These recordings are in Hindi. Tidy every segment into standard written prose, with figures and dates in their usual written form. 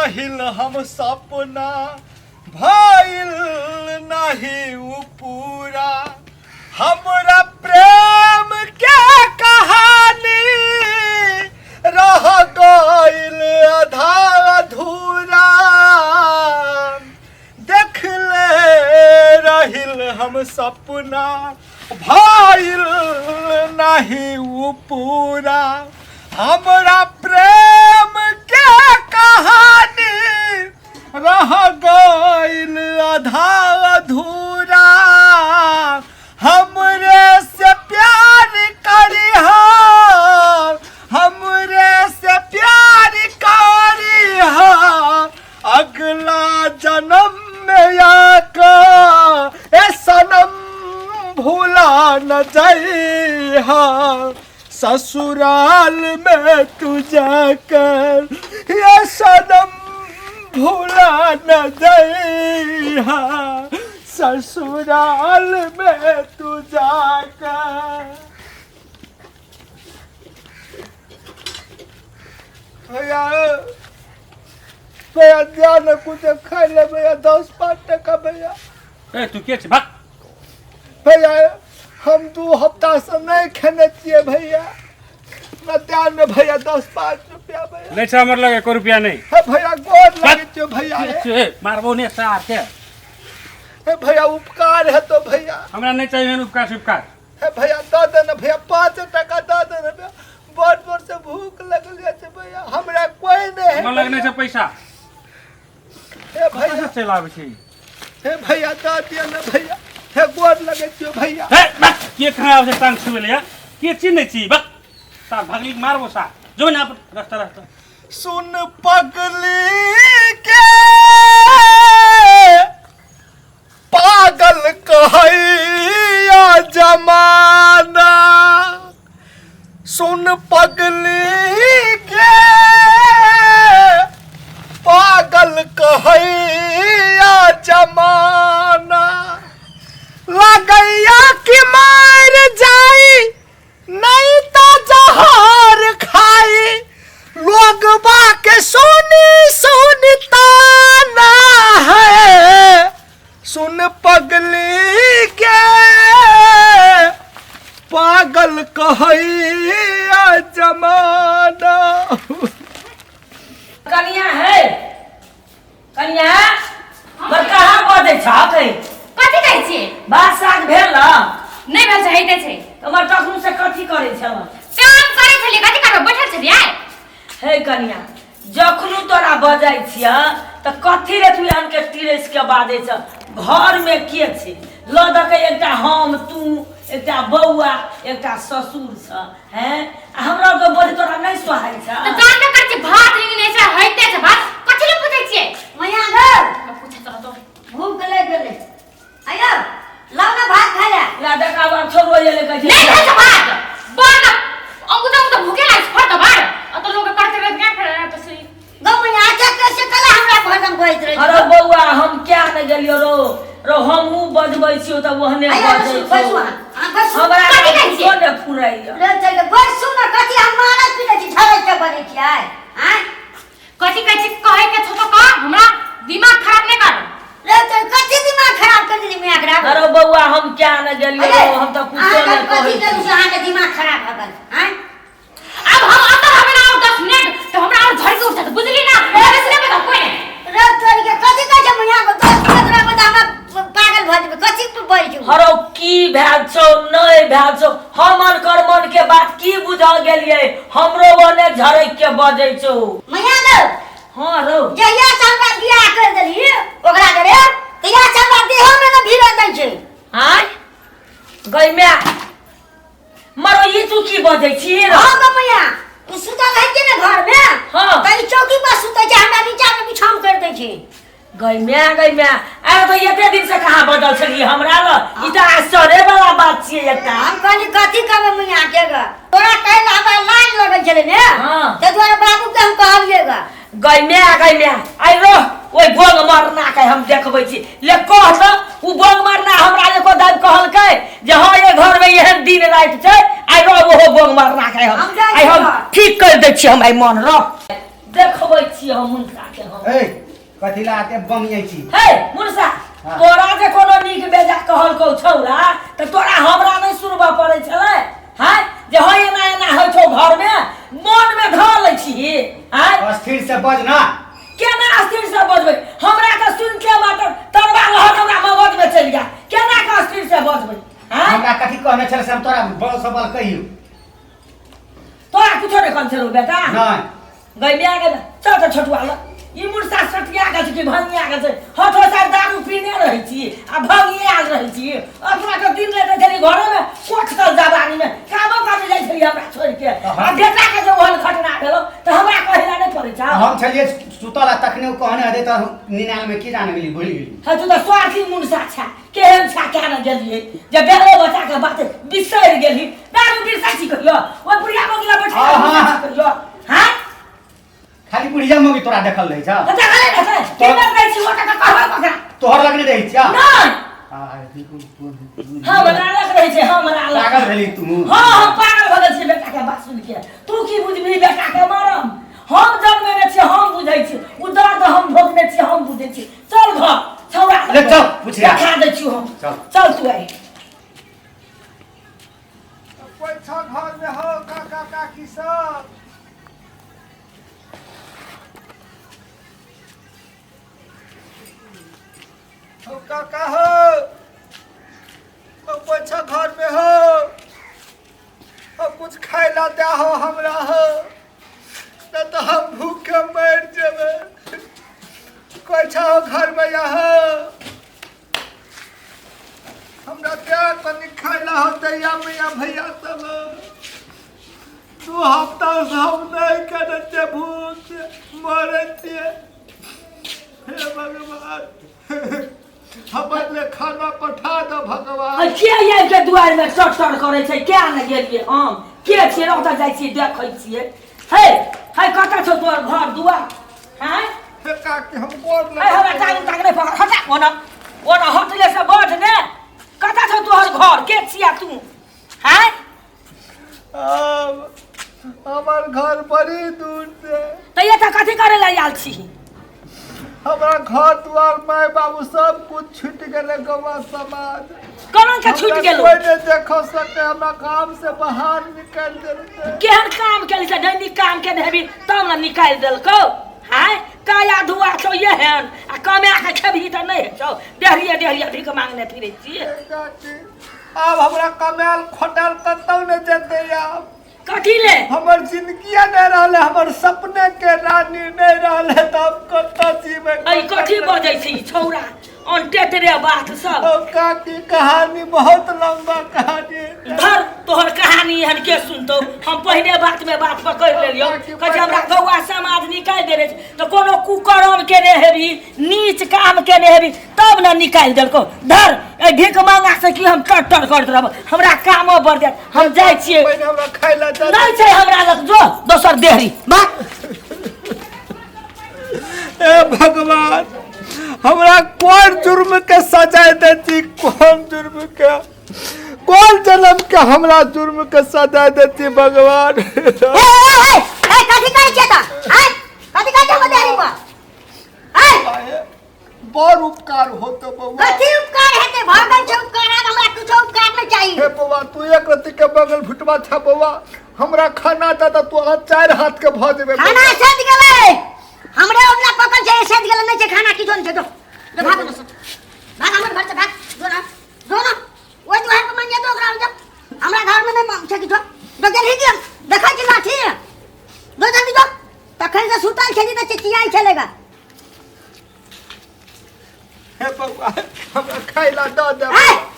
रहिल हम सपना भइल नहीं उ पूरा हमरा प्रेम के कहानी रह गइल आधा अधूरा देख ले रहिल हम सपना भइल नहीं उ पूरा हमरा प्रेम के कहानी रह गइल आधा अधूरा हमरे से प्यार करिहा हमरे से प्यार करिहा अगला जन्म में आका ए सनम भूला न जाइहा ससुराल में तू जाकर ये सनम भूला न जाइहा ससुराल में तू जाकर। भैया भैया ध्यान कुछ खा ले भैया 10-5 टका भैया। तू के भाग भैया हम 2 हफ्ता से नहीं खाने चाहिए भैया ध्यान में भैया 10-5 रुपया भैया नहीं हमर लगे को रुपया नहीं है भैया गोद लगे छो भैया मारबो ने सार के है भैया उपकार है तो भैया हमरा नहीं चाहिए उपकार उपकार है भैया दे देना भैया 5 टका दे देना भैया बहुत जोर से भूख लगल है भैया हमरा कोई नहीं है मन लगने से पैसा है भैया चलावे छी है भैया दे दिया ना भैया है गोद लगे छो भैया है बस के खराब से टांग छुले या के चिन्ह छी बस सा भागली मारबो सा जो ना रास्ता रास्ता सुन पगली के पागल कहैया जमाना सुन पगली के पागल कहैया जमाना लगैया कि मार जाई नहीं तो जहर खाई लोग बाके सुनी सुनता ना है सुन पगली के पागल कहैया जमाना। कनिया है कनिया बर कहां बदे छाकै कथि कहै छी बात साग भेल न नहीं भेल छै हेते छै हमर टखनु से कथि करे छल काम करे छलिए कथि करब बैठल छलिए हे कनिया जखनु तोरा बजाई छिया त कथि रे तू आन के तिरेस के बादे छ घर में के छै ल द के एकटा हम तू एकटा बौआ एकटा ससुर छ हैं हमरा के बोली तोरा नहीं सोहाई छ त जान कर छी भात रिंगने से हेते छै भात कथि ले पूछै छियै मैया घर पूछै त भूख गेले आयो लाओ ना भात खा ले ला देखावा छोरो ये ले कहि नहीं खाइ छ भात बन अंगुदा अंगुदा भूखे लाग फट भात अत लोग करते रह क्या करे तसे गौ मैया चक्कर से कला हमरा भजन गइत रहे अरे बौआ हम क्या न गेलियो रो हमहू बजबै छियो त ओहने बजै बसुआ बस हमरा कथि कहै छी? कोने फुराइया रे चल बस सुन कथि हम मानत पीते छी छाड़े के बने छी आय हैं कथि कहै छी कहै के छ त का हमरा दिमाग खराब नहीं कर रे चल कथि दिमाग खराब कर दिली मिया खराब अरे बौआ हम क्या न गेलियो हम त कुछो न कथि कहै करू से अहाँ के दिमाग खराब भ गेल हैं अब हम अंदर हमें ना 10 मिनट तो हमरा और झड़ के उठ जात बुझली ना बस नहीं बता कोई रे चल के कथि कहै छ मैया को 10 मिनट रे बता हम पागल भ जेबे कथि पे बैठ जेबे हरो की भैल छौ नहीं भैल छौ हमर कर्मन के बात की बुझा गेलिए हमरो ओने झड़ै के बजै छौ मैया गो हां रो जहिया से हमरा बियाह कर देली ओकरा करे तहिया से हमरा देह में न भीड़ दै छै हाय गई मैं मरो ये तू की बजै छी रे हां गो मैया उ सुता रह के न घर में हां तई चौकी पर सुतै छै हमरा नीचा में बिछाम कर दै छै गई मैं आ तो एते दिन से कहां बदल छली हमरा ल ई त आश्चर्य वाला बात छियै एकटा हम कहली कथि कहबे मैया के ग तोरा कहला हमरा लाज लगै छले ने हां ते द्वारा बाबू के हम कहलिए ग गई मैं आई रो ओई भोग मारना के हम देखबै छी ले कह त उ भोग मारना हमरा एको दाद कहलकै जे हां ये घर में एहन दिन रात छै आई रो वो भोग मारना के हम आई हम ठीक कर दै छी हम आई मन रो देखबै छी हम मुनसा के हम ए कथिला आते बमियै छी हे मुनसा हाँ। तोरा जे कोनो नीक बेजा कहलकौ छौरा त तोरा हमरा नहीं सुनबा पड़ै छलै हां जे होय एना होइ छौ घर में मन में ध लै छी हां स्थिर से बज ना केना अस्थिर से बजबै हमरा के सुन के बात तरवा लहर हमरा मगज में चल गया केना के अस्थिर से बजबै हां हमरा कथि कहने छले से हम तोरा बड़ सबल कहियो तोरा कुछो नहीं कहन छौ बेटा नहीं गई बिया के चल त छोटुआ ल ई मुर्सा सटिया के कि भंगिया के हठो सार दारू पीने रहै छी आ भंगिया रहै छी अपना के दिन लेते चली घरे में कोठ तल जवानी में कामो करे जाय छली हमरा छोड़ के आ बेटा के जो होल घटना भेलो त हमरा कहिला नहीं पड़ै छ हम छलिए सुतल आ तखने कहने हदे त निनाल में की जाने गेली भूल गेली ह तू त स्वार्थी मुर्सा छ केहन छ क्या न गेलिए जे बेरो बच्चा के बात बिसर गेली दारू बिरसा छी कहियो ओ बुढ़िया मोगिला बैठा कहियो हां खाली बुढ़िया मगी तोरा देखल रही छ त देखले न के कहै छी ओटा के कहबै पकड़ा तोहर लगने रही छ नहीं हमरा लग रही छै हमरा लग पागल भेली तू हां हम पागल भ गेल छी बेटा के बात सुन के तू की बुझबी बेटा के मरम हम जन्म में छी हम बुझै छी उ दर्द हम भोगने छी हम बुझै छी चल घर छौरा ले चल पूछिया खा दे छी हम चल तू आई पैसा घर में हो काका काकी सब हो काका हो पैसा घर में हो कुछ खाए ला दे हो हमरा हो न तो हम भूखे मर जेबे पैसा हो घर में यहाँ हमरा क्या कनी खाए ला हो दैया मैया भैया सब 2 हफ्ता से हम नहीं करे थे भूख मरे थे हे भगवान हमर ले खाना पठा दो भगवान के ये के दुआर में चट करे छै क्या न गेलिए हम के छिए ओता जाय छी देखै छिए हे हे कता छौ तोर घर दुआर हैं हे काकी हम गोर हे हमरा टांग नहीं पकड़ हटा ओना हटले से बढ़ ने कता छौ तोहर घर के छिया तू हैं हमार घर बड़ी दूर से त ये त कथि करे ला आल छी हमारा घर द्वार माय बाबू सब कुछ छूट गए गवा समाज कोन के छूट गेलो कोई नहीं देखो सके हमरा काम से बाहर निकाल देलके केहन काम केली से दैनिक काम के देबी तब न निकाल देलको हाय काया धुआ छौ ये हन आ कमा के खेबही त नहीं छौ देहरिया भीख मांगने फिरै छी अब हमरा कमाल खोटल कतौ न जेते अब कथी ले हमर जिंदगी नहीं रहले हमर सपने के रानी नहीं रहले तब कत जीवे आई कथी बजै छी छौरा अंटे तेरे बात सब काकी कहानी बहुत लंबा कहानी धर तोहर कहानी हन के सुनतो हम पहले बात में बात पकड़ लेलियो कहे हमरा गौवा समाज निकाल देले तो कोनो कुकरम के ने हेबी नीच काम के ने हेबी तब न निकाल देलको धर ए भिख मांगा से की हम टटर करत रहब हमरा कामो बढ़ जात हम जाय छिए पहले हमरा खाइला नहीं छै हमरा लग जो दोसर देहरी बा ए भगवान हमरा कौन जुर्म के सजा देती कौन जुर्म के कौन जन्म के हमरा जुर्म के सजा देती भगवान ए कथि कहै छै त आय कथि कहै छै बदेरी पर आय बड़ उपकार होतो बउआ कथि उपकार हेते भगवान से उपकार हमरा कुछो उपकार नहीं चाहिए हे बउआ तू एक रति के बगल भुटवा छ बउआ हमरा खाना दादा तू 4 हाथ के भ जेबे खाना सद गेलै हमरे ओला पकड़ छै सद गेलै नहीं छै खाना की जोन छै जो भाग न भाग हमर घर से भाग जो ना ओइ दुआर पर मन जा तो ओकरा जब हमरा घर में नहीं छै किछो तो जल्दी दियो देखै छी लाठी दो जल्दी दो तखन से सुतल छै त चिचियाई चलेगा हे बउआ हमरा खाइला द दे ए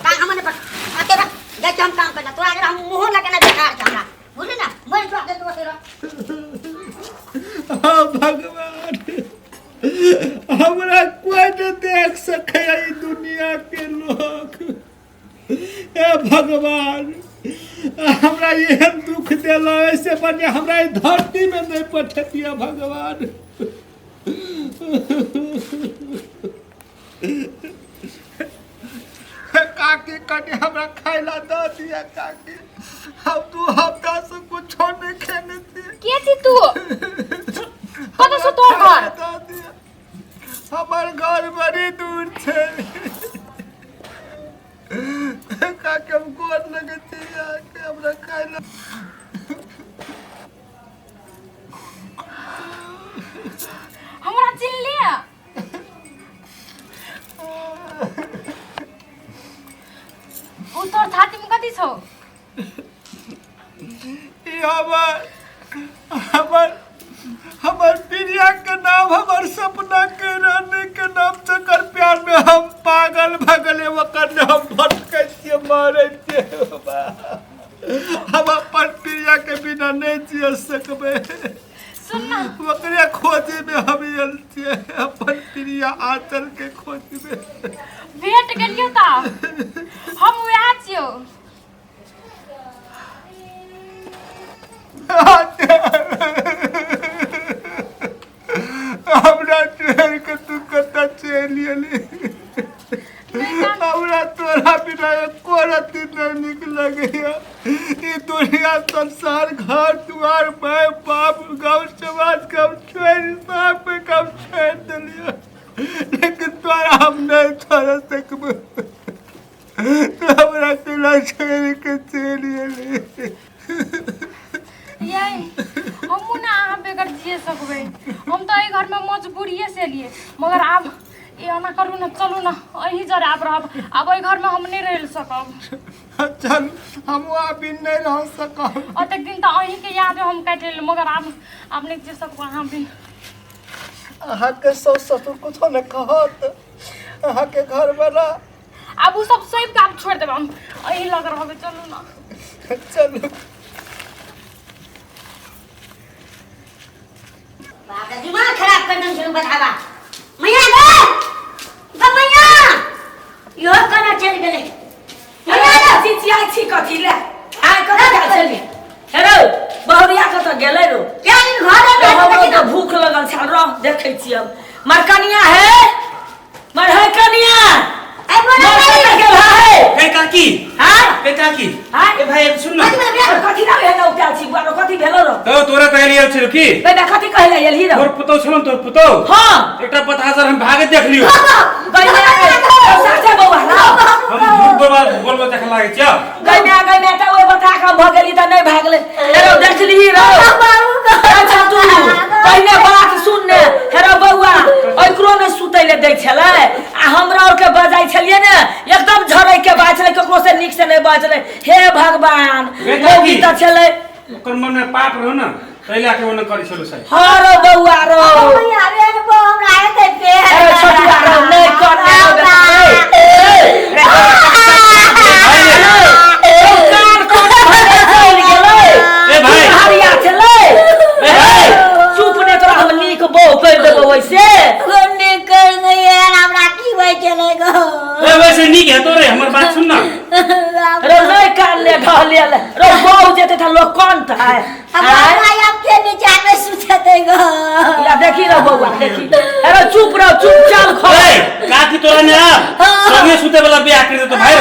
काम हमने पर आते रह जा हम काम करना तोरा अगर हम मुंह लगे ना देखा हमरा बुझली ना मैं जो दे तो तेरा भगवान हमरा कोई न देख सके ई दुनिया के लोग ए भगवान हमरा एहन दुख देला ऐसे बने हमरा ई धरती में नहीं पठतिया भगवान काकी कने हमरा खाइला द दिया काकी हम 2 हफ्ता से कुछ नहीं खेने थे के छी तू कत ओकरे खोजे में हम आयल छियै अपन प्रिया आंचल के खोज में भेट गेलियो ता हम वएह छियो हमरा ट्रेन के तू कत चलि एली हमरा तोरा बिना एको रत्ती नहीं निक लगैया ई दुनिया संसार घर दुआर माय बाप गाँव समाज के हम छोड़ सब पे कम छोड़ दिलिया लेकिन तोरा हम नहीं छोड़ सकबो तो हमरा तेरा छोड़ के चलि एली यही हम ना अहाँ बेगर जिए सकबै हम तो एहि घर में मजबूरिये से लिए मगर अब ये ना करू ना चलू ना अही जरे आप रहब अब एहि घर में हम नहीं रह सकब चल हम अभी नहीं रह सकब अतेक दिन तो अही के याद हम काट ले मगर अब नहीं जी सकब अहाँ भी अहाँ के सास ससुर कुछ न कहत अहाँ के घर वाला अब वो सब सोच के आप छोड़ देब हम अही लग रहबे चलू ना चलू बाप रे दिमाग खराब कर दम शुरू बतावा मैया गो मैया यो कना चल गेले अरे चिचिया छी कथी ले आइ कतऽ चली हेरो बहुरिया कतऽ गेलै रो क्या दिन घर में हमरो तो भूख लगल छ रह देखै छी अब मर कनिया है मर है कनिया आई बोला नहीं गेल है ए काकी हां ए काकी हां ए भाई सुन न कथी ना भेल उपाय छी बारो कथी भेलो रो तो तोरा कहली आयल छिरो की बेटा कथी कहले एलही रो तोर पुतौ छलन तोर पुतौ हां एकटा 50,000 हम भागे देख लियो गइया साथे बौआ ना हम बोलबो देख लागे छ गइया त ओइ बता के भ गेली त नहीं भागले हेरो देखली रो अच्छा तू पहले बात सुन ने हेरो बौआ ओकरो में सुतैले दै छलै आ हमरा और के बजाई छलिए ने एकदम झरै के बात छलै ककरो से निक से नहीं बाजले हे भगवान मोगी त छलै ओकर मन में पाप रहो न तैला के ओन करै छलो साई हां रो बौआ रो मैया रे बो हमरा आते पे अरे छोटुआ रो नहीं करने ए भाई हरिया छलै ए भाई चुप ने तोरा हम नीक बो कर देबो वैसे गोने कर गई है हमरा की होय चले गो ए वैसे नीक है तोरे हमर बात सुन न रो नहीं कान ले ढले रो बहु जेते त लोग कोन त है हमारा आपके नीचे में सुते गो या देखी रो बौआ देखी अरे चुप रहो चुप चाल खो ए काकी तोरा ने संगे सुते वाला बियाह कर दे तो भाई